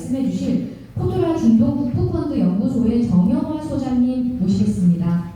말씀해 주실 포토라 중동 북부펀드 연구소의 정영화 소장님 모시겠습니다.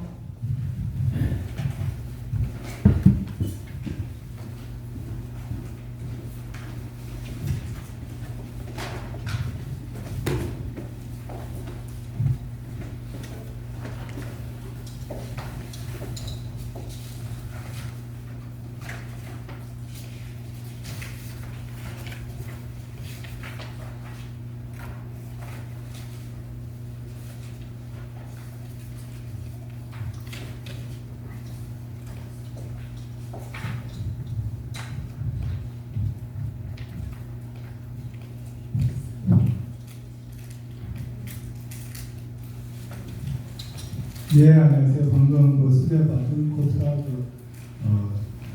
예, 안녕하세요. 방금 수배받은 코트라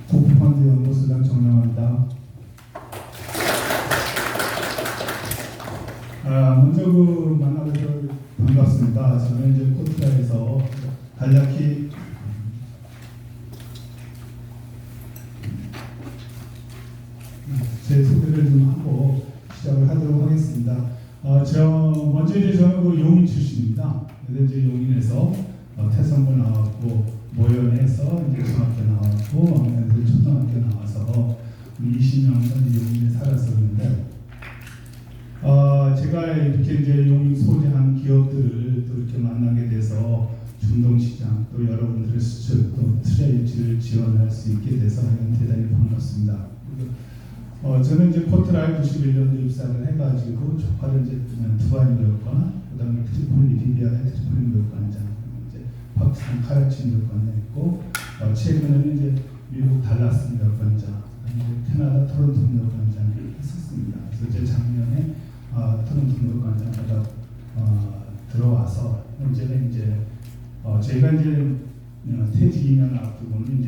북부펀드 연구소장 정영화입니다. 먼저 만나뵈서 반갑습니다. 저는 이제 코트라에서 간략히 제 소개를 좀 하고 시작을 하도록 하겠습니다. 먼저 이제 저는 용인 출신입니다. 그래서 이제 용인에서 태성고 나왔고 모연에서 이제 중학교 나왔고 왕년에서 초등학교 나와서 20년간 용인에 살았었는데 제가 이렇게 이제 용인 소재한 기업들을 또 이렇게 만나게 돼서 중동시장 또 여러분들의 수출 또 트레이드를 지원할 수 있게 돼서 대단히 반갑습니다. 저는 이제 코트라에 91년도 입사를 해가지고 조카를 이제 두바이 교육관, 그다음에 트리폴리 리비아의 트리폴리 교육관장, 이제 파키스탄 카라치 교육관에 있고 최근에는 이제 미국 달라스 교육관장, 캐나다 토론토 교육관장을 했었습니다. 그래서 이제 작년에 토론토 교육관장에다 들어와서 문제가 이제 제가 이제 퇴직 2년 앞두고는 이제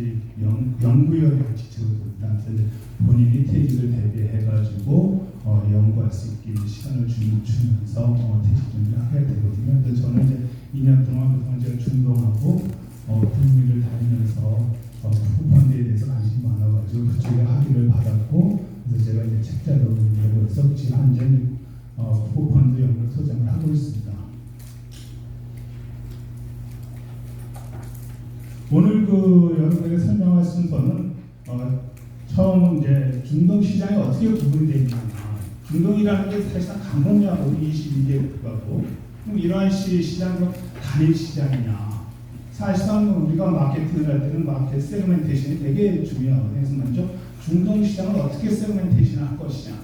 연구위원회를 지치고 있다. 그래서 본인이 퇴직을 대비해가지고 연구할 수 있게 시간을 주면서 퇴직 준비를 하게 되거든요. 근데 저는 이제 2년 동안 그동안 제가 중동하고 북미를 다니면서 북부펀드에 대해서 관심이 많아가지고 그쪽에 학위를 받았고 그래서 제가 이제 책자로 내고 해서 지금 현재 북부펀드 연구소장을 하고 있습니다. 오늘 여러분에게 설명할 순서는 처음 이제 중동 시장이 어떻게 구분되어 있느냐. 중동이라는 게 사실상 강원야고 22개 국가고 그럼 이러한 시장도 단일 시장이냐. 사실상 우리가 마케팅을 할 때는 마켓 세그멘테이션이 되게 중요하거든요. 그래서 먼저 중동 시장을 어떻게 세그멘테이션 할 것이냐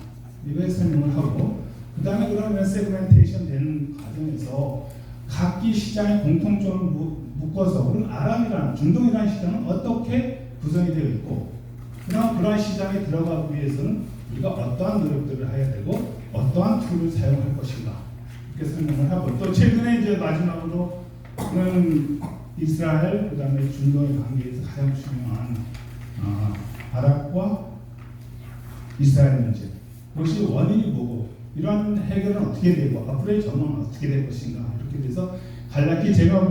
이거에 설명을 하고 그 다음에 그러면 세그멘테이션 되는 과정에서 각기 시장의 공통점을 묶어서 그럼 아랍이라는 중동이라는 시장은 어떻게 구성이 되어 있고 그럼 그러한 시장에 들어가기 위해서는 우리가 어떠한 노력들을 해야 되고 어떠한 툴을 사용할 것인가 이렇게 설명을 하고 또 최근에 이제 마지막으로는 이스라엘 그다음에 중동의 관계에서 가장 중요한 아랍과 이스라엘 문제 그것이 원인이 뭐고 이러한 해결은 어떻게 되고 앞으로의 전망은 어떻게 될 것인가 이렇게 돼서 간략히 제가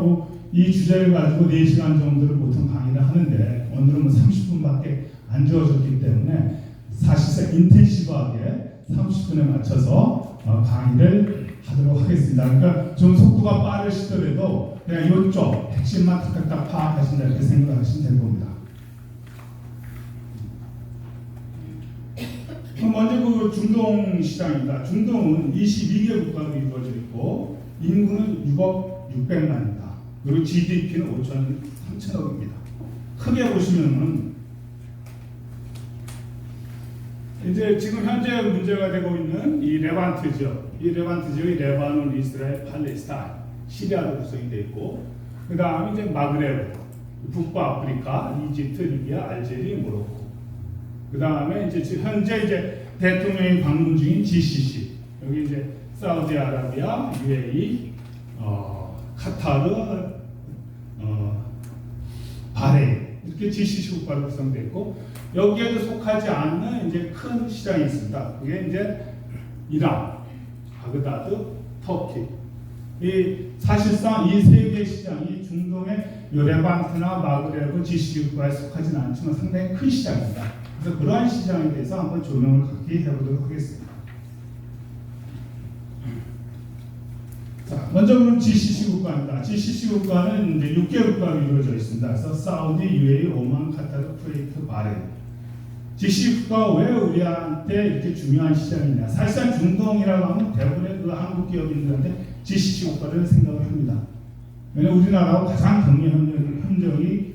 이 주제를 가지고 4시간 정도를 보통 강의를 하는데 오늘은 30분밖에 안 주어졌기 때문에 사실상 인텐시브하게 30분에 맞춰서 강의를 하도록 하겠습니다. 그러니까 좀 속도가 빠르시더라도 그냥 이쪽 핵심만 탁탁탁 파악하신다 이렇게 생각하시면 될 겁니다. 그럼 먼저 중동 시장입니다. 중동은 22개 국가로 이루어져 있고 인구는 6억 600만입니다. 그리고 GDP는 3천억입니다. 크게 보시면은 이제 지금 현재 문제가 되고 있는 이 레반트 지역, 이 레반트 지역이 레바논, 이스라엘, 팔레스타인, 시리아로 구성이 되어 있고, 그 다음에 이제 마그레브, 북부아프리카, 이집트, 리비아, 알제리, 모로코. 그 다음에 이제 현재 이제 대통령이 방문 중인 GCC, 여기 이제 사우디아라비아, UAE, 카타르, 바레인 이렇게 GCC 국가로 구성되어 있고 여기에도 속하지 않는 이제 큰 시장이 있습니다. 그게 이제 이란, 바그다드, 터키. 사실상 이 세 개의 시장이 중동의 레반트나 마그레브, GCC 국가에 속하지는 않지만 상당히 큰 시장입니다. 그래서 그러한 시장에 대해서 한번 조명을 갖게 해보도록 하겠습니다. 먼저 그럼 GCC 국가입니다. GCC 국가는 이제 6개 국가로 이루어져 있습니다. 그래서 사우디, UAE, 오만, 카타르, 쿠웨이트, 바레인. GCC 국가가 왜 우리한테 이렇게 중요한 시장이냐? 사실상 중동이라고 하면 대부분의 그 한국 기업인들한테 GCC 국가를 생각을 합니다. 왜냐하면 우리나라하고 가장 경제 협력이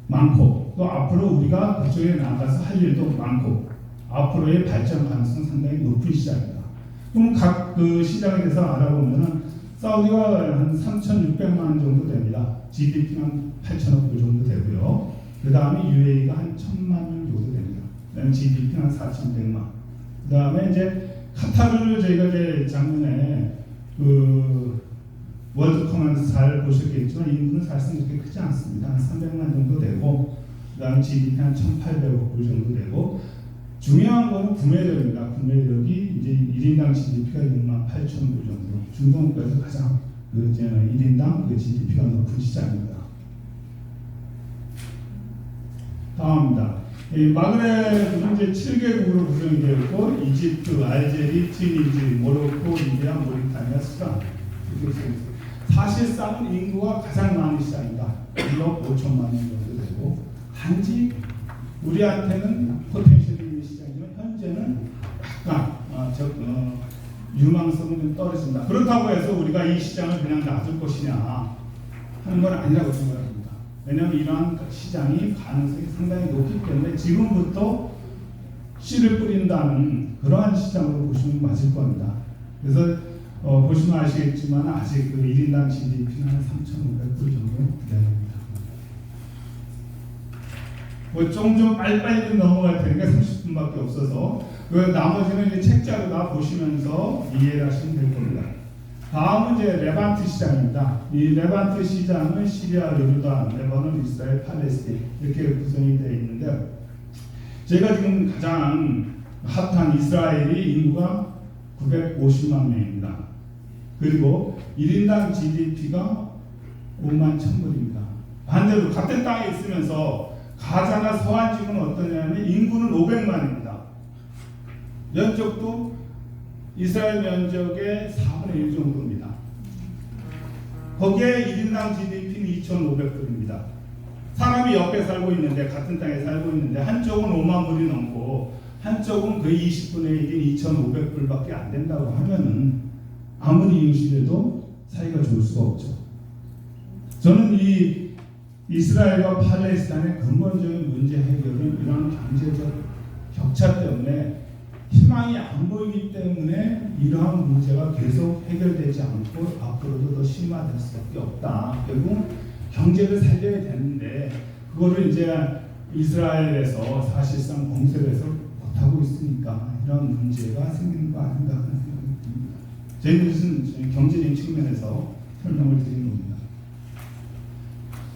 많고 또 앞으로 우리가 그쪽에 나가서 할 일도 많고 앞으로의 발전 가능성 상당히 높은 시장입니다. 그럼 각 그 시장에 대해서 알아보면은 사우디가 한 3,600만 원 정도 됩니다. GDP는 한 8천억 불 정도 되고요. 그 다음에 UAE가 한 1,000만 원 정도 됩니다. 그다음에 GDP는 한 4,100만. 그 다음에 이제 카타르를 저희가 이제 작년에 그 월드컵에서 잘 보셨겠지만 인구는 사실상 그렇게 크지 않습니다. 한 300만 정도 되고 그 다음에 GDP 한 1,800억 불 정도 되고 중요한 거는 구매력입니다. 구매력이 이제 1인당 GDP가 6만 8천 불 정도. 중동국가에서 가장 그 이제 1인당 그 GDP가 높은 시장입니다. 다음입니다. 마그레브는 이제 7개국으로 구성이 되어 있고 이집트, 알제리, 튀니지, 모로코, 리비아, 모리타니아, 수단 이렇게 되어 있습니다. 사실상은 인구가 가장 많은 시장입니다. 1억 5천만 명 정도 되고 단지 우리한테는 포텐셜이 있는 시장이지만 현재는 약간 유망성은 좀 떨어진다. 그렇다고 해서 우리가 이 시장을 그냥 놔둘 것이냐 하는 건 아니라고 생각합니다. 왜냐하면 이러한 시장이 가능성이 상당히 높기 때문에 지금부터 씨를 뿌린다는 그러한 시장으로 보시면 맞을 겁니다. 그래서 보시면 아시겠지만 아직 그 1인당 GDP는 한 3,500불 정도 됩니다. 뭐 좀 빨리빨리 좀 넘어갈 테니까 30분밖에 없어서 그 나머지는 이제 책자로 보시면서 이해를 하시면 될 겁니다. 다음은 이제 레반트 시장입니다. 이 레반트 시장은 시리아, 요르단, 레바논, 이스라엘, 팔레스타인 이렇게 구성이 되어 있는데 제가 지금 가장 핫한 이스라엘이 인구가 950만 명입니다. 그리고 1인당 GDP가 5만 1,000불입니다. 반대로 같은 땅에 있으면서 가자나 서한 지구는 어떠냐면 인구는 500만입니다. 면적도 이스라엘 면적의 4분의 1 정도입니다. 거기에 1인당 GDP는 2,500불입니다. 사람이 옆에 살고 있는데 같은 땅에 살고 있는데 한쪽은 5만 불이 넘고 한쪽은 거의 20분의 1인 2,500불밖에 안 된다고 하면은 아무리 이웃이라도 사이가 좋을 수가 없죠. 저는 이 이스라엘과 팔레스타인의 근본적인 문제 해결은 이런 경제적 격차 때문에 희망이 안 보이기 때문에 이러한 문제가 계속 해결되지 않고 앞으로도 더 심화될 수밖에 없다. 결국 경제를 살려야 되는데 그거를 이제 이스라엘에서 사실상 공세를 해서 못하고 있으니까 이런 문제가 생기는 거 아닌가 하는 생각이 듭니다. 저희는 경제적인 측면에서 설명을 드리는 겁니다.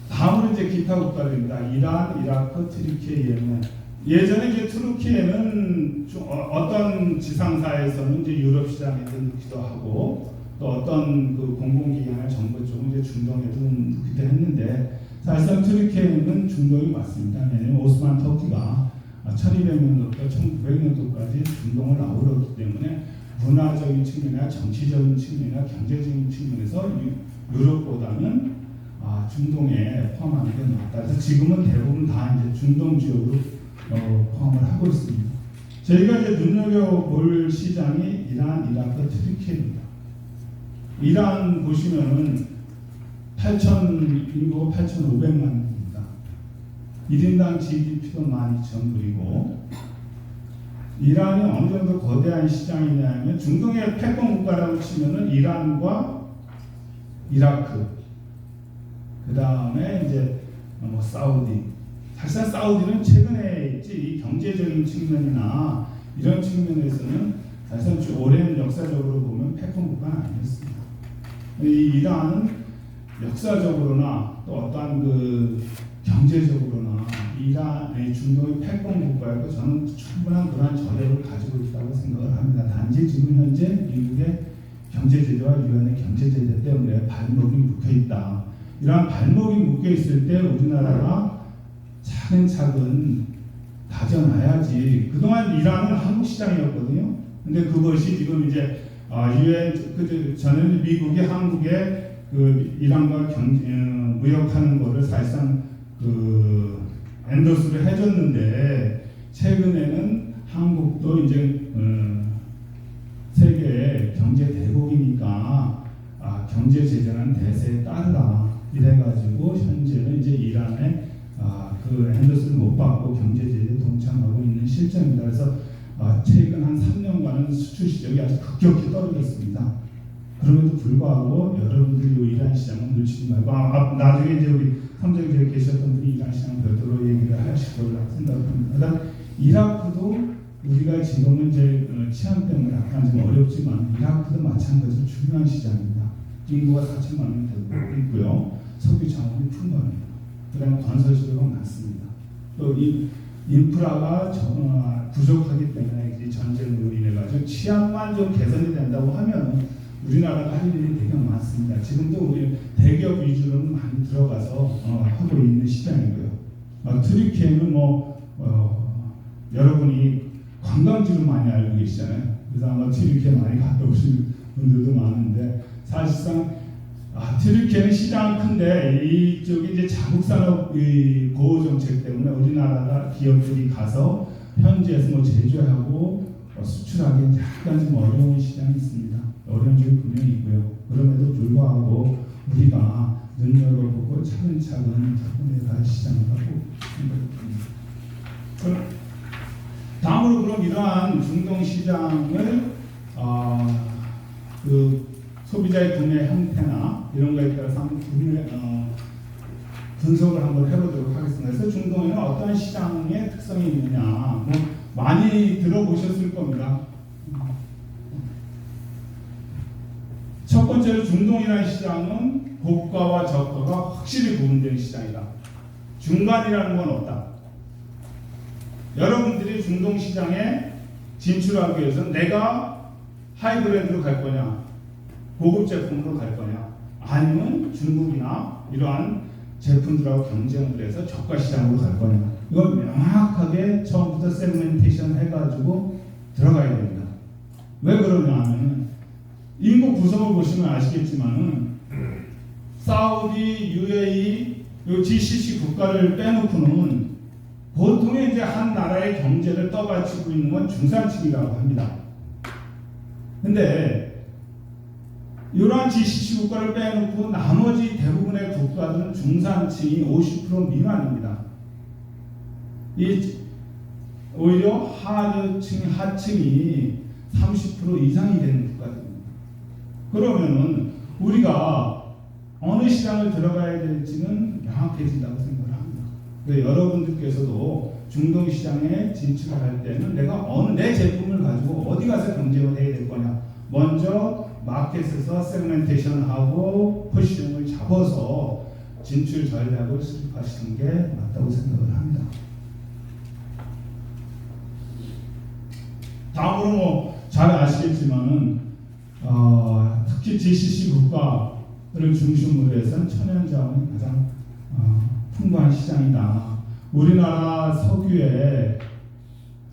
다음으로 이제 기타 국가들입니다. 이란, 이라크, 트리키에, 예멘. 예전에 이제 트루키에는 어떤 지상사에서는 이제 유럽 시장에 넣기도 하고 또 어떤 그 공공기관이나 정부 쪽은 이제 중동에도 넣기도 했는데 사실상 트루키에는 중동이 맞습니다. 왜냐하면 오스만 터키가 1200년도부터 1900년도까지 중동을 아우렀기 때문에 문화적인 측면이나 정치적인 측면이나 경제적인 측면에서 유럽보다는 중동에 포함하는 게 낫다. 그래서 지금은 대부분 다 이제 중동 지역으로 포함을 하고 있습니다. 저희가 이제 눈여겨볼 시장이 이란, 이라크, 트리키입니다. 이란 보시면은 인구가 8,500만입니다. 1인당 GDP가 12,000불이고 이란이 어느 정도 거대한 시장이냐면 중동의 패권 국가라고 치면은 이란과 이라크 그 다음에 이제 사우디. 사실 사우디는 최근에 있지 경제적인 측면이나 이런 측면에서는 사실 오랜 역사적으로 보면 패권 국가는 아니었습니다. 이 이란은 역사적으로나 또 어떠한 그 경제적으로나 이란의 중동의 패권 국가에도 저는 충분한 그러한 저력을 가지고 있다고 생각을 합니다. 단지 지금 현재 미국의 경제 제재와 유엔의 경제 제재 때문에 발목이 묶여 있다. 이러한 발목이 묶여 있을 때 우리나라가 차근차근 다져놔야지. 그동안 이란은 한국 시장이었거든요. 근데 그것이 지금 이제 유엔 전에 미국이 한국에 그 이란과 무역하는 거를 사실상 그 엔도스를 해줬는데 최근에는 한국도 이제 세계 경제 대국이니까 경제 제재는 대세에 따르라 이래가지고 현재는 이제 이란에 그 엔도스를 못 받고 경제 제재에 동참하고 있는 실정입니다. 그래서 최근 한 3년간은 수출 시장이 아주 급격히 떨어졌습니다. 그럼에도 불구하고 여러분들이 이란 시장은 놓치지 말고 나중에 이제 우리 삼성에 계셨던 분이 이란 시장 별도로 얘기를 하실 거라고 생각합니다. 그다음 이라크도 우리가 지금은 이제 치안 때문에 약간 좀 어렵지만 이라크도 마찬가지로 중요한 시장입니다. 인구가 4천만 명 되고 있고요. 석유 자원이 풍부합니다. 그다음 건설 수요가 많습니다. 또 이 인프라가 부족하기 때문에 이 전쟁으로 인해 가지고 치안만 좀 개선이 된다고 하면 우리나라가 할 일이 되게 많습니다. 지금도 우리 대기업 위주로는 많이 들어가서 하고 있는 시장이고요. 트리키에는 여러분이 관광지로 많이 알고 계시잖아요. 그래서 아마 트리키에 많이 갔다 오신 분들도 많은데 사실상 트리키에는 시장은 큰데 이쪽이 이제 자국 산업 보호 정책 때문에 우리나라가 기업들이 가서 현지에서 제조하고 수출하기 약간 좀 어려운 시장이 있습니다. 어려운 점이 분명히 있고요. 그럼에도 불구하고 우리가 눈여겨보고 차근차근 접근해갈 시장을 하고 생각합니다. 다음으로 그럼 이러한 중동 시장을 그 소비자의 구매 형태나 이런 거에 따라서 한번 분석을 한번 해보도록 하겠습니다. 그래서 중동에는 어떤 시장의 특성이 있느냐, 많이 들어보셨을 겁니다. 첫 번째로 중동이라는 시장은 고가와 저가가 확실히 구분되는 시장이다. 중간이라는 건 없다. 여러분들이 중동 시장에 진출하기 위해서 내가 하이브랜드로 갈 거냐, 고급 제품으로 갈 거냐, 아니면 중국이나 이러한 제품들하고 경쟁을 해서 저가 시장으로 갈 거냐. 이건 명확하게 처음부터 세그멘테이션 해가지고 들어가야 됩니다. 왜 그러냐 하면 인구 구성을 보시면 아시겠지만은 사우디, UAE, 요 GCC 국가를 빼놓고는 보통의 이제 한 나라의 경제를 떠받치고 있는 건 중산층이라고 합니다. 근데 이러한 GCC 국가를 빼놓고 나머지 대부분의 국가들은 중산층이 50% 미만입니다. 오히려 하층이 30% 이상이 되는 국가들입니다. 그러면은 우리가 어느 시장을 들어가야 될지는 명확해진다고 생각을 합니다. 여러분들께서도 중동 시장에 진출할 때는 내가 내 제품을 가지고 어디 가서 경쟁을 해야 될 거냐. 먼저 마켓에서 세그멘테이션하고 포지션을 잡아서 진출 전략을 수립하시는 게 맞다고 생각을 합니다. 다음으로 잘 아시겠지만은 특히 GCC 국가를 중심으로 해서 천연자원이 가장 풍부한 시장이다. 우리나라 석유의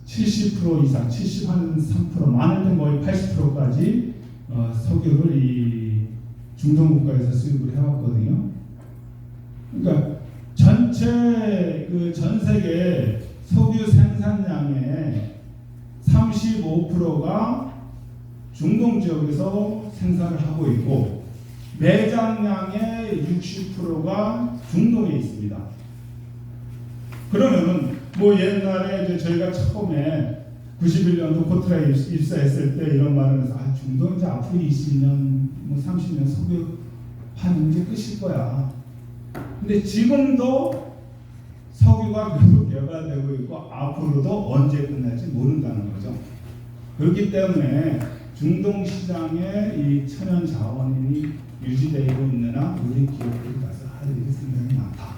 70% 이상, 73%, 많을 때 거의 80%까지 석유를 이 중동 국가에서 수입을 해왔거든요. 그러니까 전체 전 세계 석유 생산량의 35%가 중동 지역에서 생산을 하고 있고 매장량의 60%가 중동에 있습니다. 그러면은 옛날에 이제 저희가 처음에 91년도 코트라에 입사했을 때 이런 말을 해서 중동 이제 앞으로 20년, 30년 석유 파는 게 끝일 거야. 근데 지금도 석유가 계속 개발되고 있고 앞으로도 언제 끝날지 모른다는 거죠. 그렇기 때문에 중동 시장에 이 천연 자원이 유지되고 있는 한 우리 기업들이 가서 할 일이 상당히 많다.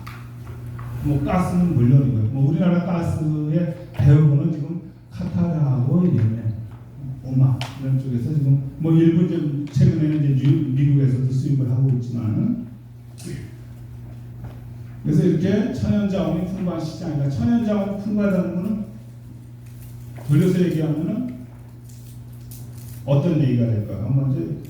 가스는 물론이고요. 우리나라 가스의 대부분은 지금 카타르하고 예멘, 오만 이런 쪽에서 지금 일부 좀 최근에는 이제 미국에서도 수입을 하고 있지만은 그래서 이렇게 천연 자원이 풍부한 시장이다. 천연 자원이 풍부하다는 것은 돌려서 얘기하면은 어떤 얘기가 될까요? 한번 이제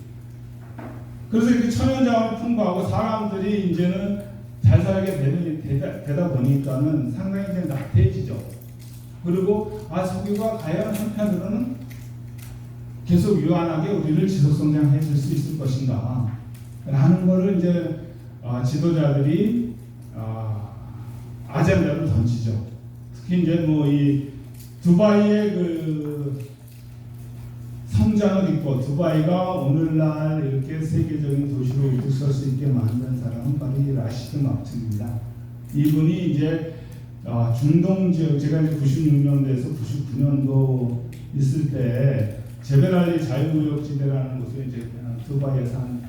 그래서 이렇게 천연자원이 풍부하고 사람들이 이제는 잘 살게 되다 보니까는 상당히 이제 나태해지죠. 그리고 석유가 과연 한편으로는 계속 유한하게 우리를 지속성장해 줄 수 있을 것인가 하는 거를 이제 지도자들이 아젠다를 던지죠. 특히 이제 뭐 이 두바이의 그 성장을 잇고 두바이가 오늘날 이렇게 세계적인 도시로 들설 수 있게 만든 사람은 바로 이 라시드 막트입니다. 이분이 이제 중동 지역, 제가 이제 96년도에서 99년도 있을 때 제베랄리 자유무역지대라는 곳에 이제 두바이에서 한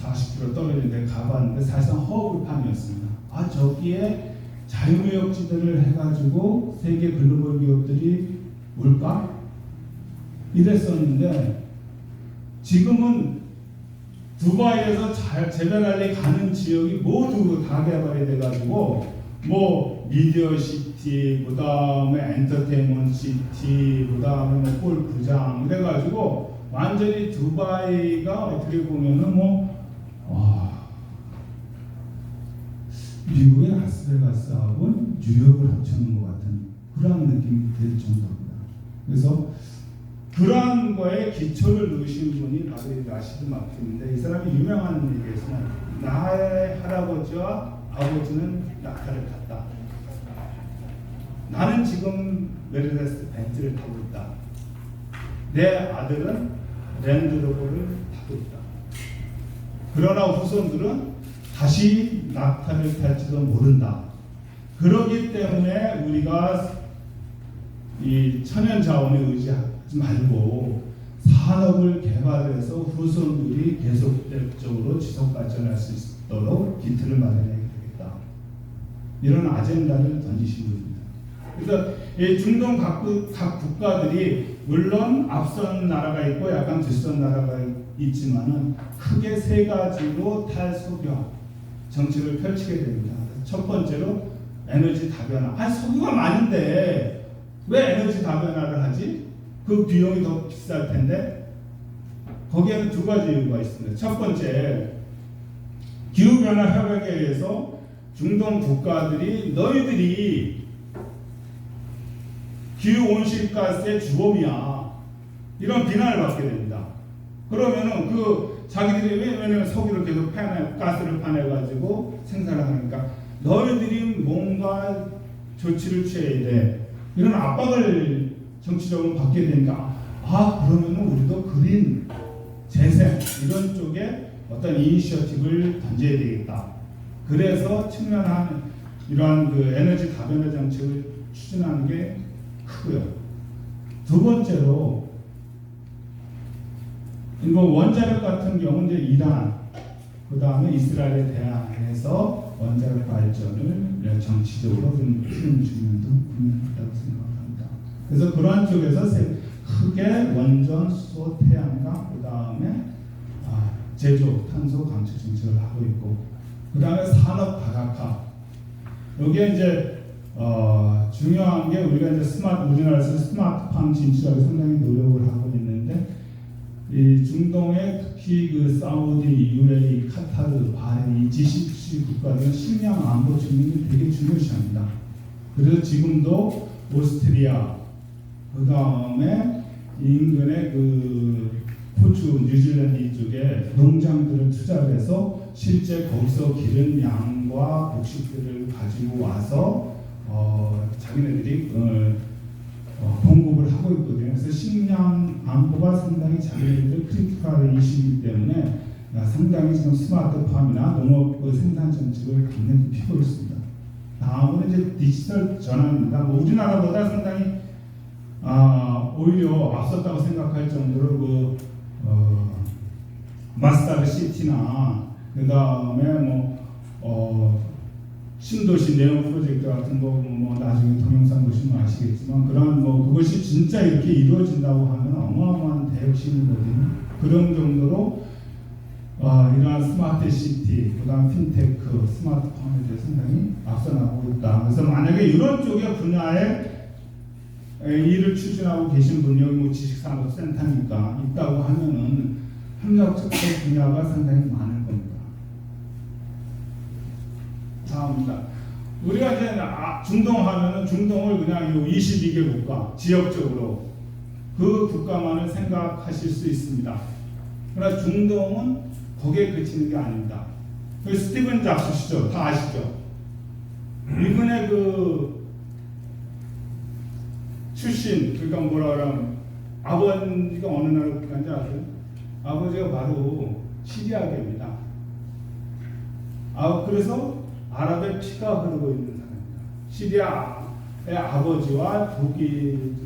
40km 떨어진 데 가봤는데 사실상 허브판이었습니다. 저기에 자유무역지대를 해가지고 세계 글로벌 기업들이 올까? 이랬었는데 지금은 두바이에서 제베랄리 가는 지역이 모두 다 개발이 돼가지고 뭐 미디어 시티, 그 다음에 엔터테인먼트 시티, 그 다음에 뭐 골프장 이래가지고 완전히 두바이가 어떻게 보면은 미국의 라스베가스하고 뉴욕을 합쳐놓은 것 같은 그런 느낌이 들 정도입니다. 그래서 그러한 거에 기초를 놓으신 분이 바로 이 라시드 마크인데, 이 사람이 유명한 얘기에서는 나의 할아버지와 아버지는 낙타를 탔다. 나는 지금 메르세데스 벤츠를 타고 있다. 내 아들은 랜드로버를 타고 있다. 그러나 후손들은 다시 낙타를 탈지도 모른다. 그렇기 때문에 우리가 이 천연 자원에 의지하지 말고 산업을 개발해서 후손들이 계속적으로 지속 발전할 수 있도록 기틀을 마련해야 되겠다. 이런 아젠다를 던지신 분입니다. 그래서 이 중동 각 국가들이 물론 앞선 나라가 있고 약간 뒤선 나라가 있지만은 크게 세 가지로 탈석유 정책을 펼치게 됩니다. 첫 번째로 에너지 다변화. 석유가 많은데 왜 에너지 다변화를 하지? 그 비용이 더 비쌀 텐데. 거기에는 두 가지 이유가 있습니다. 첫 번째, 기후변화 협약에 의해서 중동 국가들이 너희들이 기후온실가스의 주범이야, 이런 비난을 받게 됩니다. 그러면은 자기들이 왜냐면 석유를 계속 가스를 파내가지고 생산을 하니까 너희들이 뭔가 조치를 취해야 돼, 이런 압박을 정치적으로 받게 되니까 그러면은 우리도 그린 재생 이런 쪽에 어떤 이니셔티브를 던져야 되겠다. 그래서 측면한 이러한 그 에너지 다변화 정책을 추진하는 게 크고요. 두 번째로 원자력 같은 경우는 이제 이란, 그 다음에 이스라엘에 대항해서 원자력 발전을 정치적으로 좀 키우는 측면도 분명하다고 생각합니다. 그래서 그러한 쪽에서 크게 원전, 수소, 태양광, 그 다음에 제조, 탄소 감축 정책을 하고 있고, 그 다음에 산업 다각화. 여기에 이제 중요한 게 우리가 이제 우리나라에서 스마트팜 진출하기 상당히 노력을 하고 있는데, 이 중동의 특히 그 사우디, UAE, 카타르, 바레인 이 G10 국가들은 식량 안보 측면이 되게 중요시합니다. 그래서 지금도 오스트리아, 그 다음에 인근의 그 호주, 뉴질랜드 이쪽에 농장들을 투자를 해서 실제 거기서 기른 양과 곡식들을 가지고 와서 자기네들이 공급을 하고 있거든요. 그래서 식량 안보가 상당히 자기네들 크리티컬한 이슈이기 때문에 상당히 지금 스마트팜이나 농업 생산 정책을 강력히 피고 있습니다. 다음은 이제 디지털 전환입니다. 우리나라보다 상당히 오히려 앞섰다고 생각할 정도로 마스터 시티나 그 다음에 신도시 네온 프로젝트 같은 거 나중에 동영상 보시면 아시겠지만 그런 그것이 진짜 이렇게 이루어진다고 하면 어마어마한 대혁신이거든요. 그런 정도로 이러한 스마트 시티, 그다음 핀테크, 스마트팜에 대해 상당히 앞서 나가고 있다. 그래서 만약에 이런 쪽의 분야에 일을 추진하고 계신 분이 여기 뭐 지식산업센터니까 있다고 하면은 협력적 분야가 상당히 많을 겁니다. 다음입니다. 우리가 이제 중동 하면은 중동을 그냥 요 22개 국가 지역적으로 그 국가만을 생각하실 수 있습니다. 그러나 중동은 거기에 그치는 게 아닙니다. 그 스티븐 잡스시죠? 다 아시죠? 이분의 그 출신, 그러니까 뭐라 그러면 아버지가 어느 나라 국가인지 아세요? 아버지가 바로 시리아계입니다. 그래서 아랍의 피가 흐르고 있는 사람입니다. 시리아의 아버지와 독일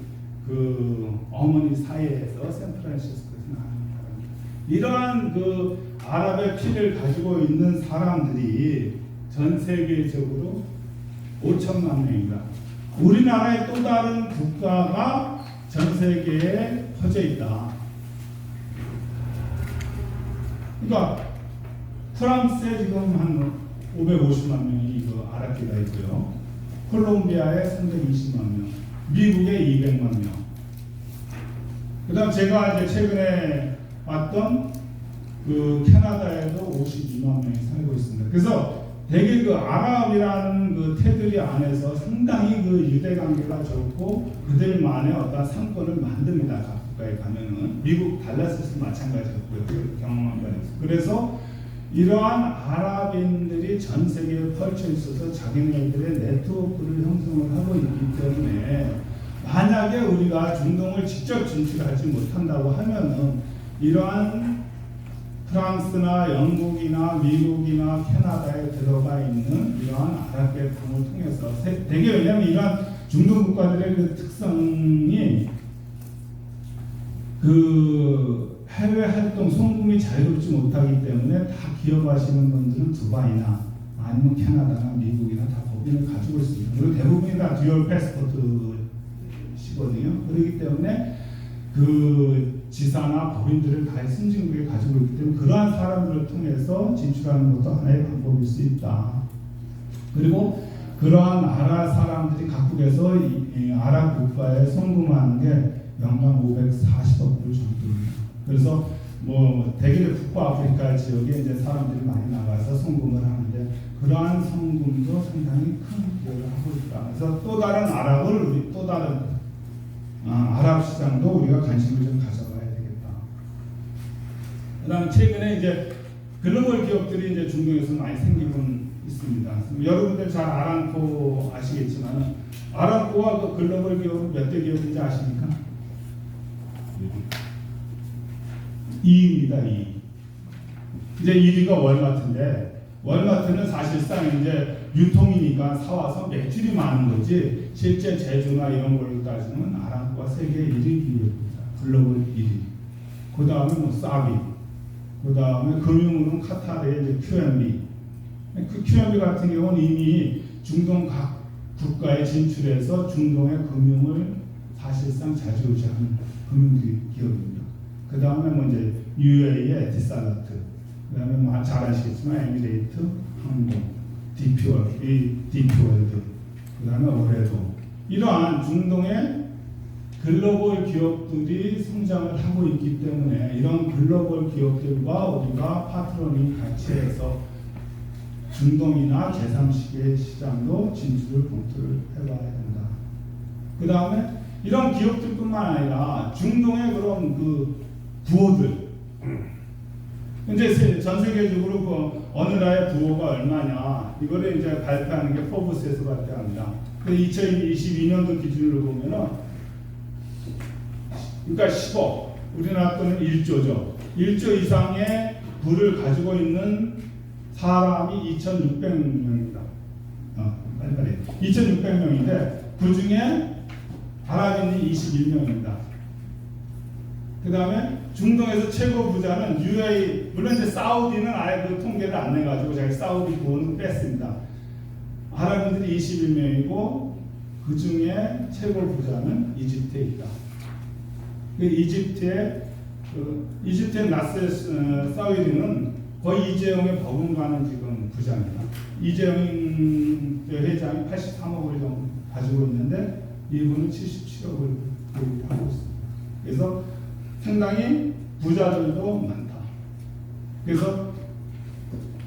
그 어머니 사이에서 샌프란시스코에서 나는 사람입니다. 이러한 그 아랍의 피를 가지고 있는 사람들이 전 세계적으로 5천만 명입니다. 우리나라의 또 다른 국가가 전 세계에 퍼져 있다. 그러니까 프랑스에 지금 한 550만 명이 그 아랍계가 있고요. 콜롬비아에 320만 명, 미국에 200만 명. 그다음 제가 이제 최근에 왔던 그 캐나다에도 52만 명이 살고 있습니다. 그래서 되게 그 아랍이라는 그 테두리 안에서 상당히 그 유대 관계가 좋고 그들만의 어떤 상권을 만듭니다. 각 국가에 가면은 미국 달라스에서 마찬가지였고요. 그 경험한 바가 있어요. 그래서 이러한 아랍인들이 전 세계에 펼쳐 있어서 자기네들의 네트워크를 형성을 하고 있기 때문에 만약에 우리가 중동을 직접 진출하지 못한다고 하면은 이러한 프랑스나 영국이나 미국이나 캐나다에 들어가 있는 이러한 아랍계통을 통해서 되게 왜냐하면 이러한 중동 국가들의 그 특성이 그 해외 활동 송금이 자유롭지 못하기 때문에 다 기업하시는 분들은 두바이나 아니면 캐나다나 미국이나 다 법인을 가지고 있습니다. 그리고 대부분이 다 듀얼 패스포트시거든요. 그렇기 때문에 그 지사나 법인들을 다 선진국에 가지고 있기 때문에 그러한 사람들을 통해서 진출하는 것도 하나의 방법일 수 있다. 그리고 그러한 나라 사람들이 각국에서 이 아랍 국가에 송금하는 게 연간 540억 불 정도입니다. 그래서 뭐 대개 북부아프리카 지역에 이제 사람들이 많이 나가서 송금을 하는데 그러한 송금도 상당히 큰 기여를 하고 있다. 그래서 또 다른 아랍을 우리 또 다른 아랍 시장도 우리가 관심을 좀 가져봐야 되겠다. 그다음 최근에 이제 글로벌 기업들이 이제 중동에서 많이 생기곤 있습니다. 여러분들 잘 아람코 아시겠지만 아람코와 그 글로벌 기업은 몇 대 기업인지 아십니까? 2위입니다. 2위. 이제 1위가 월마트인데 월마트는 사실상 이제 유통이니까 사와서 매출이 많은 거지 실제 제조나 이런 걸로 따지면 아람코가 세계 1위 기업입니다. 글로벌 1위. 그 다음에 뭐 사비. 그 다음에 금융으로는 카타르의 이제 QNB. 그 QNB 같은 경우는 이미 중동 각 국가에 진출해서 중동의 금융을 사실상 자주우지하는 금융 기업입니다. 그 다음에 뭐 이제 UAE의 에티살라트, 그 다음에 뭐 잘 아시겠지만 에미레이트, 항공, DP월드, 그 다음에 오레도 이러한 중동의 글로벌 기업들이 성장을 하고 있기 때문에 이런 글로벌 기업들과 우리가 파트너링 같이 해서 중동이나 제3세계 시장도 진출을 검토를 해봐야 된다. 그 다음에 이런 기업들뿐만 아니라 중동의 그런 그 부호들 이제 전 세계적으로 그 어느 나라의 부호가 얼마냐 이거를 이제 발표하는 게 포브스에서 발표합니다. 그 2022년도 기준으로 보면은 그러니까 10억 우리나라 돈은 1조죠. 1조 이상의 부를 가지고 있는 사람이 2,600명입니다. 빨리 2,600명인데 그 중에 아랍인이 21명입니다. 그 다음에 중동에서 최고 부자는 UAE, 물론 이제 사우디는 아예 그 통계를 안 내가지고 자기 사우디 부호는 뺐습니다. 아랍인들이 21명이고 그 중에 최고 부자는 이집트에 있다. 그 이집트의 나스르 사우디는 거의 이재용의 버금가는 지금 부자입니다. 이재용 회장이 83억을 좀 가지고 있는데 이분은 77억을 하고 있습니다. 그래서 상당히 부자들도 많다. 그래서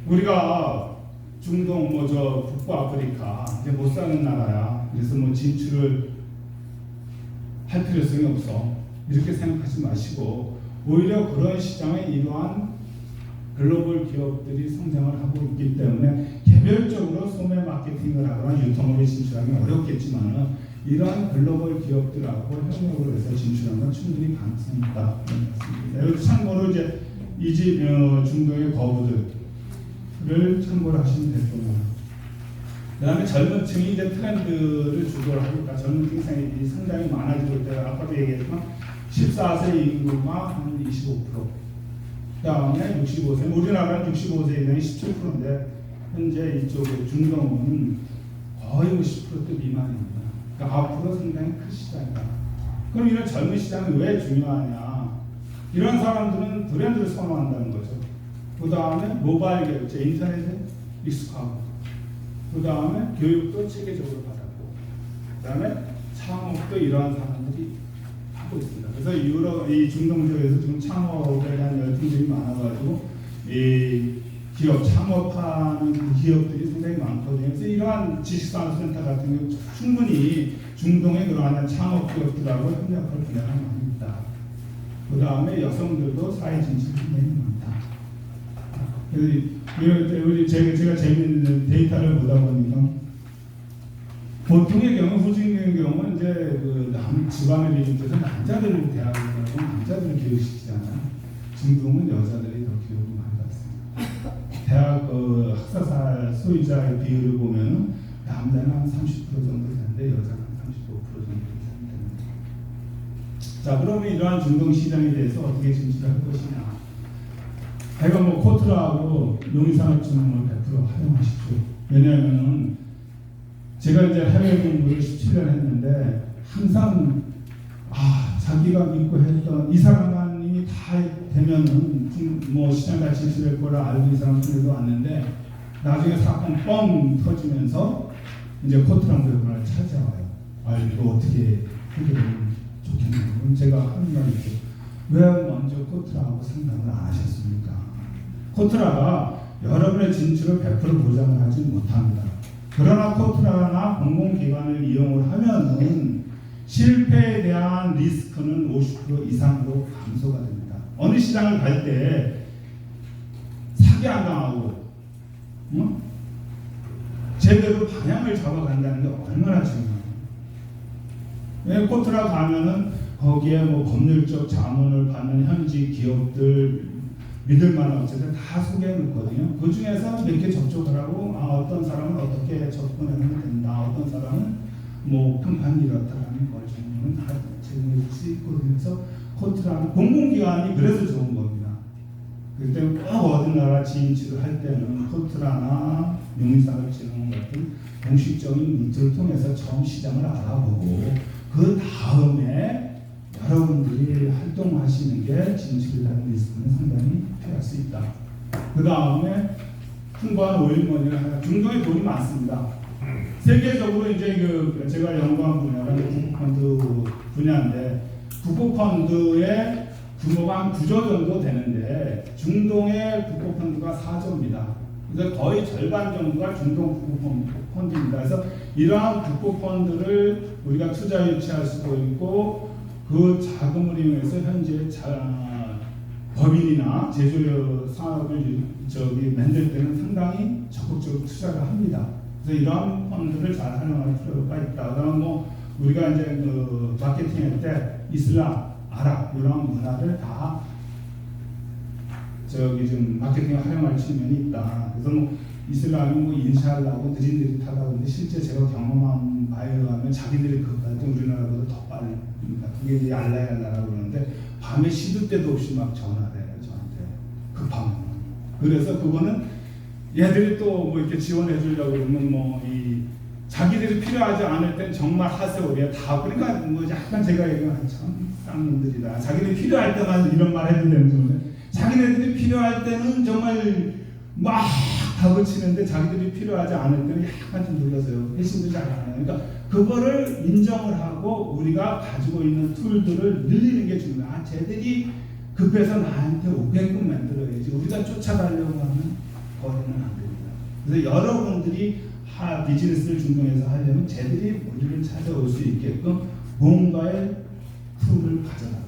우리가 중동 북부아프리카 이제 못 사는 나라야. 그래서 진출을 할 필요성이 없어. 이렇게 생각하지 마시고 오히려 그런 시장에 이러한 글로벌 기업들이 성장을 하고 있기 때문에 개별적으로 소매 마케팅을 하거나 유통업에 진출하기 어렵겠지만 이러한 글로벌 기업들하고 협력을 해서 진출하는 건 충분히 가능성이 있다. 여기 참고로 이제 이집 중동의 거부들을 참고를 하시면 될 겁니다. 그다음에 젊은 층이 이제 트렌드를 주도를 하니까 젊은 층이 상당히 많아지고 있다. 아까도 얘기했지만 14세 인구가 한 25%. 그다음에 65세. 우리나라는 65세 이상이 17%인데 현재 이쪽에 중동은 거의 10% 미만입니다. 그러니까 앞으로 상당히 큰 시장이다. 그럼 이런 젊은 시장이 왜 중요하냐? 이런 사람들은 브랜드를 선호한다는 거죠. 그 다음에 모바일 결제, 인터넷에 익숙하고, 그 다음에 교육도 체계적으로 받았고, 그 다음에 창업도 이러한 사람들이 하고 있습니다. 그래서 이 중동 지역에서 지금 창업에 대한 열풍들이 많아가지고 이 기업 창업하는 그 기업들이 상당히 많거든요. 그래서 이러한 지식산업센터 같은 경우 충분히 중동의 그러한 창업 기업들하고 협력할 분야가 많습니다. 그 다음에 여성들도 사회 진출이 굉장히 많다. 그래서 제가 재미있는 데이터를 보다 보니까 보통의 경우 후진국의 경우는 이제 집안의 비중에서 남자들을 대학을 가고 남자들을 교육시키잖아요. 중동은 여자들이 더 교육을 많이 받습니다. 대학 학사살 소유자의 비율을 보면 남자는 한 30% 정도 되는데 여자는 한 35% 정도 됩니다. 자, 그러면 이러한 중동 시장에 대해서 어떻게 진출할 것이냐? 제가 코트라하고 농림산업진흥을 100% 활용하십시오. 왜냐하면은 제가 이제 해외 공부를 17년 했는데 항상 자기가 믿고 했던 이 사람만 이미 다 되면은 시장에 진출할 거를 알고 이 사람 손에도 왔는데 나중에 사건 뻥 터지면서 이제 코트랑 그걸 찾아와요. 이거 어떻게 해결하면 좋겠냐고. 그럼 제가 하는 말이죠. 왜 먼저 코트라하고 상담을 안 하셨습니까? 코트라가 여러분의 진출을 100% 보장을 하지 못합니다. 그러나 코트라나 공공기관을 이용을 하면은 실패에 대한 리스크는 50% 이상으로 감소가 됩니다. 어느 시장을 갈 때 사기 안 당하고 제대로 방향을 잡아간다는 게 얼마나 중요해요. 왜 코트라 가면은 거기에 법률적 자문을 받는 현지 기업들 믿을만한 업체들 다 소개해 놓거든요. 그 중에서 몇 개 접촉을 하고 어떤 사람은 어떻게 접근하면 된다, 어떤 사람은 평판이 이렇다라는 걸 정보는 다 제공해 줄 수 있고, 그래서 코트라는 공공기관이 그래서 좋은 겁니다. 그때 꼭 어떤 나라 진출을 할 때는 코트라나 농림산업진흥원 같은 공식적인 루트를 통해서 처음 시장을 알아보고 그 다음에 여러분들이 활동하시는 게 진출이라는 리스크는 상당히 필요할 수 있다. 그 다음에 풍부한 오일머니를 하나. 중동에 돈이 많습니다. 세계적으로 이제 제가 연구한 분야가 국고펀드 분야인데 국고펀드의 규모가 한 9조 정도 되는데 중동의 국고펀드가 4조입니다. 그래서 거의 절반 정도가 중동 국고펀드입니다. 그래서 이러한 국고펀드를 우리가 투자 유치할 수도 있고 그 자금을 이용해서 현재 법인이나 제조업 산업을 만들 때는 상당히 적극적으로 투자를 합니다. 그래서 이러한 펀드를 잘 활용할 필요가 있다. 그럼 우리가 이제 마케팅할 때 이슬람, 아랍 이런 문화를 다 좀 마케팅에 활용할 측면이 있다. 그래서 이슬람이 인샤알라고 느릿느릿하다고 하는데 실제 제가 경험한 바에 의하면 자기들이 그것까지 우리나라보다 더 빠릅니다. 그게 이제 알라라고 그러는데 밤에 시도 때도 없이 막 전화를 해요 저한테 급하면. 그래서 그거는 얘들이 또 이렇게 지원해 주려고 그러면 자기들이 필요하지 않을 땐 정말 하세오리야 다. 그러니까 약간 제가 얘기하면 참 쌍놈들이다. 자기들이 필요할 때만 이런 말 해도 되는 건데 자기네들이 필요할 때는 정말 막 가구 치는데 자기들이 필요하지 않을 때는 약간 좀 눌러서요. 회심도 잘 안 해요. 그러니까 그거를 인정을 하고 우리가 가지고 있는 툴들을 늘리는 게 중요해요. 아, 쟤들이 급해서 나한테 오게끔 만들어야지. 우리가 쫓아가려고 하면 거리는 안 됩니다. 그래서 여러분들이 비즈니스를 중동에서 하려면 쟤들이 우리를 찾아올 수 있게끔 뭔가의 툴을 가져다가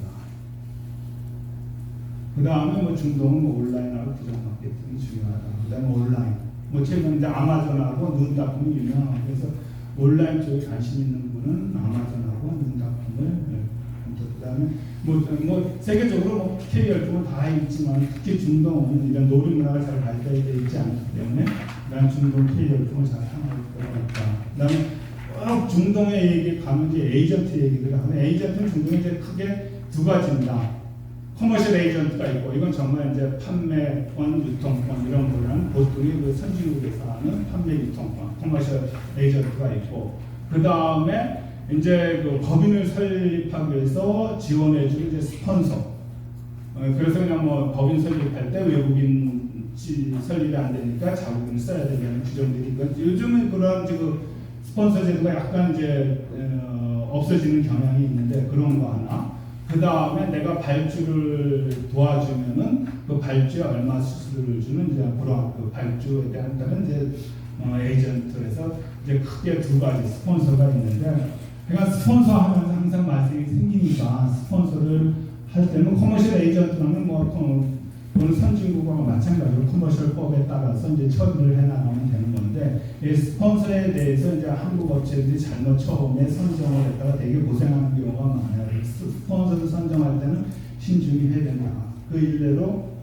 그 다음에 뭐 중동은 뭐 온라인하고 부정 마케팅이 중요하다. 그 다음에 온라인. 뭐 최근 이제 아마존하고 눈 닦음이 유명하고 그래서 온라인 쪽에 관심 있는 분은 아마존하고 눈 닦음을 그 다음에 뭐 세계적으로 뭐 K12은 다 있지만 특히 중동은 이런 놀이문화가 잘 발달되어 있지 않기 때문에 난 중동 K12을 잘 사용할 것 같다. 그 다음에 꼭 중동의 얘기 가면 이제 에이전트 얘기를 하면 에이전트는 중동에 이제 크게 두 가지입니다. 커머셜 에이전트가 있고 이건 정말 이제 판매권, 유통권 이런 거는 보통이 그 선진국에서 하는 판매 유통권, 커머셜 에이전트가 있고 그 다음에 이제 그 법인을 설립하기 위해서 지원해주는 이제 스폰서. 그래서 그냥 뭐 법인 설립할 때 외국인 설립이 안 되니까 자국인을 써야 된다는 규정들이 있고 요즘은 그런 지금 스폰서 제도가 약간 이제 없어지는 경향이 있는데 그런 거 하나. 그 다음에 내가 발주를 도와주면은 그 발주에 얼마 수수료를 주는 이제 그런 그 발주에 대한 다른 이제 에이전트에서 이제 크게 두 가지 스폰서가 있는데, 그러니까 스폰서 하면서 항상 말씀이 생기니까 스폰서를 할 때는 커머셜 에이전트라면 뭐 그건 선진국과 마찬가지로 커머셜법에 따라서 이제 처리를 해나가면 되는 건데, 이 스폰서에 대해서 이제 한국 업체들이 잘못 처음에 선정을 했다가 되게 고생하는 경우가 많아요. 스폰서를 선정할 때는 신중히 해야 된다. 그 일례로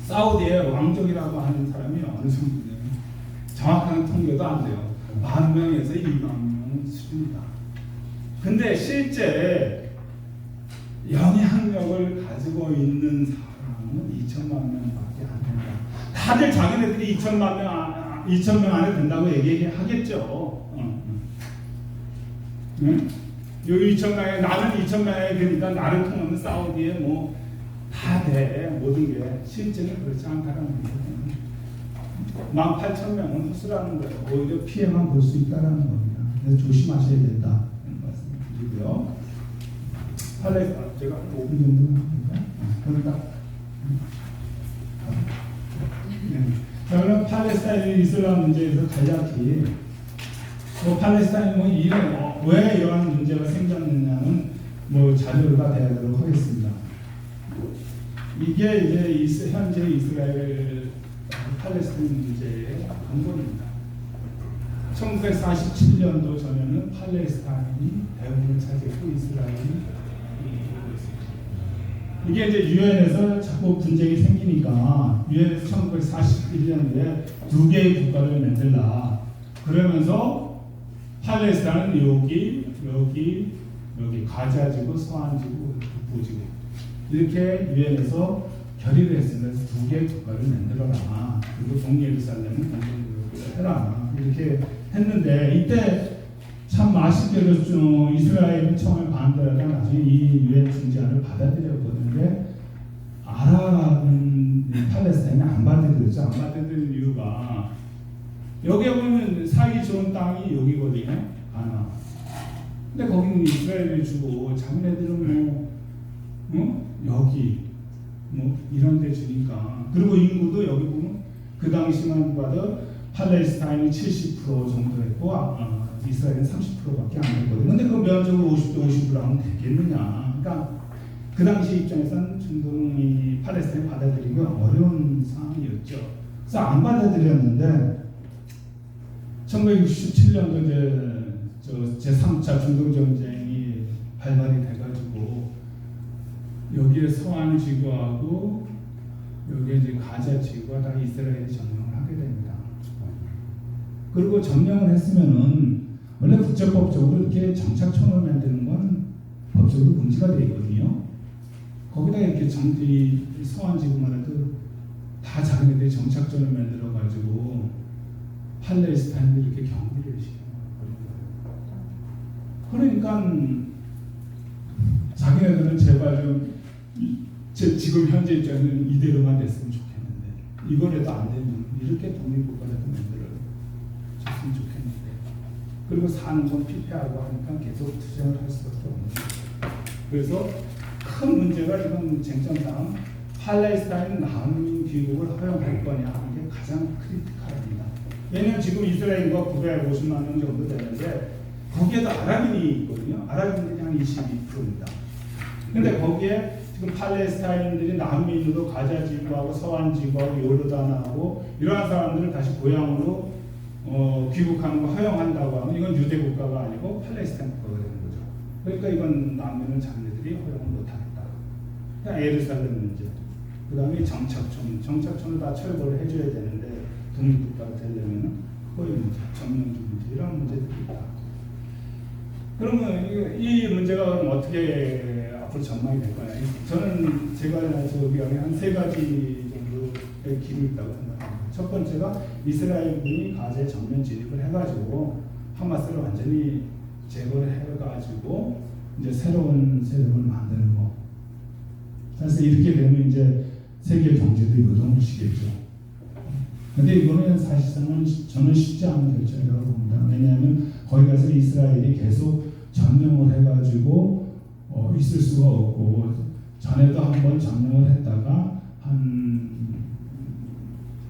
사우디의 왕족이라고 하는 사람이 어느 정도냐, 정확한 통계도 안 돼요. 10,000명에서 20,000명 수준이다. 근데 실제 영향력을 가지고 있는 사람은 2,000만 명밖에 안 된다. 다들 자기네들이 2,000명 안에 된다고 얘기하겠죠. 응? 요 2,000명에 나는 2,000명에 되니까 나를 통하면 사우디에 뭐 다 돼. 모든 게 실제는 그렇지 않다는 거예요. 18,000명은 헛수라는 거예요. 오히려 피해만 볼 수 있다는 겁니다. 그래서 조심하셔야 된다. 말씀드리고요. 제가 5분 정도 합니다. 그러니까 자, 그럼 팔레스타인 이슬람 문제에서 간략히 팔레스타인 왜 이러한 문제가 생겼느냐는 자료가 되도록 하겠습니다. 이게 이제 현재 이스라엘 팔레스타인 문제의 근본입니다. 1947년도 전에는 팔레스타인이 대부분을 차지했고 이스라엘이 이게 이제 유엔에서 자꾸 분쟁이 생기니까 유엔에서 1941년도에 두 개의 국가를 만들라. 그러면서 팔레스타인은 여기 가자지구, 서안지구, 북부지구 이렇게 유엔에서 결의를 했습니다. 그래서 두 개의 국가를 만들어라. 그리고 동예루살렘은 공동구역을 해라. 이렇게 했는데 이때 참 아쉽게도 이스라엘은 처음에 반대하다가 나중에 이 유엔 중재안을 받아들였거든요. 아랍은 팔레스타인이 안 받아들였죠. 안 받아들인 이유가 여기에 보면 살기 좋은 땅이 여기거든요. 아나. 근데 거기는 이스라엘이 주고 자기네들은 여기 이런 데 주니까. 그리고 인구도 여기 보면 그 당시만 봐도 팔레스타인이 70% 정도 했고 이스라엘은 30%밖에 안 됐거든요. 근데 그 면적을 50% 하면 되겠느냐. 그러니까 그 당시 입장에서는 중동이 팔레스타인 받아들이기가 어려운 상황이었죠. 그래서 안 받아들였는데 1967년도 이제 제3차 중동 전쟁이 발발이 돼가지고 여기에 서안 지구하고 여기에 이제 가자 지구가 다 이스라엘이 점령을 하게 됩니다. 그리고 점령을 했으면은 원래 국제법적으로 이렇게 정착촌을 만드는 건 법적으로 금지가 되어 있거든요. 거기다 이렇게 서안 지구만 해도 다 자기네들이 정착촌을 만들어 가지고 팔레스타인을 이렇게 경비를 시켜요. 그러니까 자기네들은 제발 좀 지금 현재 입장에는 이대로만 됐으면 좋겠는데 이거라도 안 되면 이렇게 독립국가라도 만들어 줬으면 좋겠는데, 그리고 사는 건 피폐하고 하니까 계속 투쟁을 할 수밖에 없는 거예요. 그래서 큰 문제가 이번 쟁점상 팔레스타인 난민 귀국을 허용할 거냐, 이게 가장 크리티컬합니다. 왜냐하면 지금 이스라엘과 950만 명 정도 되는데 거기에도 아랍인이 있거든요. 아랍인들이 한 22%입니다. 근데 거기에 지금 팔레스타인들이 난민으로 가자 지구하고 서한 지구하고 요르단하고 이러한 사람들을 다시 고향으로 귀국하는 거 허용한다고 하면 이건 유대 국가가 아니고 팔레스타인 국가가 되는 거죠. 그러니까 이건 난민은 자기네들이 허용을 못하겠다. 그냥 에르살렘 문제. 그 다음에 정착촌을 다 철거를 해줘야 되는데 독립국가가 되려면 그거의 문제, 점령주 문제, 이런 문제들이 있다. 그러면 이 문제가 어떻게 앞으로 전망이 될 거냐? 저는 제가 저기 한 3가지 정도의 길이 있다고 생각합니다. 첫 번째가 이스라엘군이 가자에 정면 진입을 해가지고 하마스를 완전히 제거를 해가지고 이제 새로운 세력을 만드는 거. 사실 이렇게 되면 이제 세계 경제도 요동을 시겠죠. 근데 이거는 사실상은 저는 쉽지 않은 결정이라고 봅니다. 왜냐하면 거기 가서 이스라엘이 계속 점령을 해가지고 있을 수가 없고, 전에도 한번 점령을 했다가 한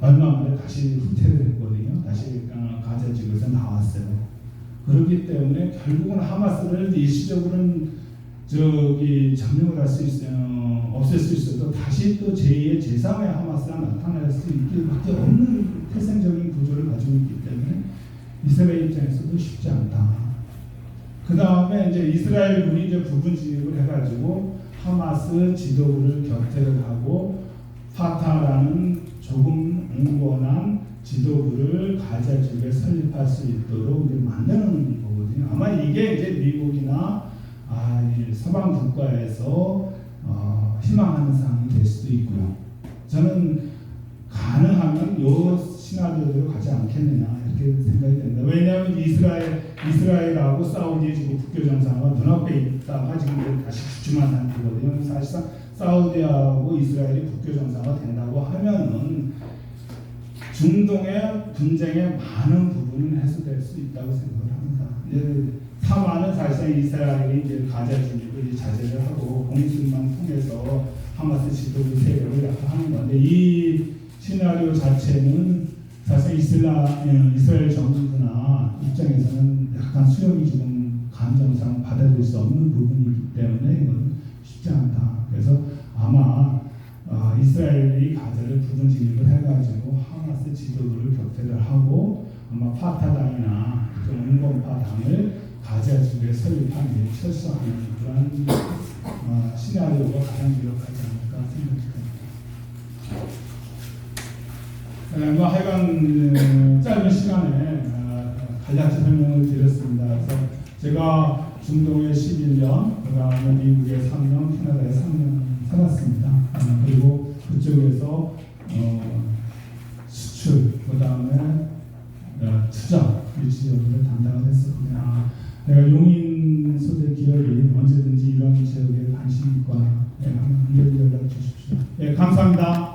얼마 만에 다시 후퇴를 했거든요. 다시 가자 지구에서 나왔어요. 그렇기 때문에 결국은 하마스를 일시적으로는 점령을 할 수 있어요. 없앨 수 있어도 다시 또 제2의 제3의 하마스가 나타날 수 있기밖에 없는 태생적인 구조를 가지고 있기 때문에 이스라엘 입장에서도 쉽지 않다. 그 다음에 이제 이스라엘군이 이제 부분 진입을 해가지고 하마스 지도부를 격퇴를 하고 파타라는 조금 온건한 지도부를 가자 지구에 설립할 수 있도록 이제 만드는 거거든요. 아마 이게 이제 미국이나 이 서방 국가에서 희망하는 사항이 될 수도 있고요. 저는 가능하면 이 시나리오대로 가지 않겠느냐 이렇게 생각이 됩니다. 왜냐하면 이스라엘하고 사우디 지금 국교 정상과 눈앞에 있다가 지금 다시 주춤한 상태거든요. 사실상 사우디하고 이스라엘이 국교 정상화 된다고 하면은 중동의 분쟁의 많은 부분은 해소될 수 있다고 생각을 합니다. 하마는 사실상 이스라엘이 이제 가자 진입을 자제를 하고 공습만 통해서 하마스 지도부 세력을 약화하는 건데, 이 시나리오 자체는 사실 이스라엘 정부나 입장에서는 약간 수용이 조금 감정상 받아들일 수 없는 부분이기 때문에 이건 쉽지 않다. 그래서 아마 이스라엘이 가자를 부분 진입을 해가지고 하마스 지도부를 격퇴를 하고 아마 파타당이나 온건파 당을 가자 지구에 설립한 일 철수하는 그런 시나리오가 가장 유력하지 않을까 생각합니다. 하여간 짧은 시간에 간략히 설명을 드렸습니다. 그래서 제가 중동에 11년, 그 다음에 미국에 3년, 캐나다에 3년 살았습니다. 그리고 그쪽에서 수출, 그 다음에 투자, 유치 업무를 담당을 했었고요. 내가 용인 소재 기업이 언제든지 이런 지역에 관심 있거나 한번 연락 주십시오. 감사합니다.